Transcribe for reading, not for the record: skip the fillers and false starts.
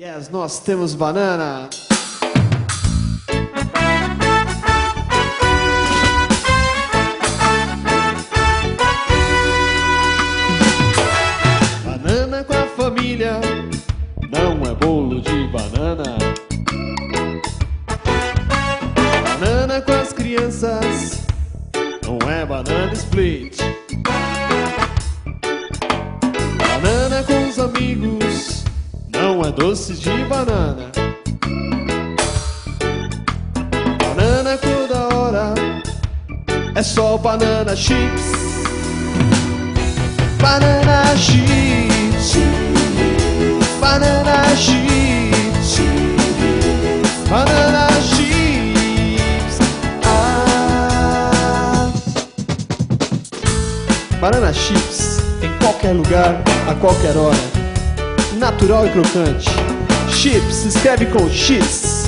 Yes, nós temos banana. Banana com a família não é bolo de banana. Banana com as crianças não é banana split. Banana com os amigos não é doce de banana. Banana toda hora é só banana chips. Banana chips. Banana chips. Banana chips. Ah. Banana chips em qualquer lugar, a qualquer hora. Natural e crocante. Chips, escreve com X.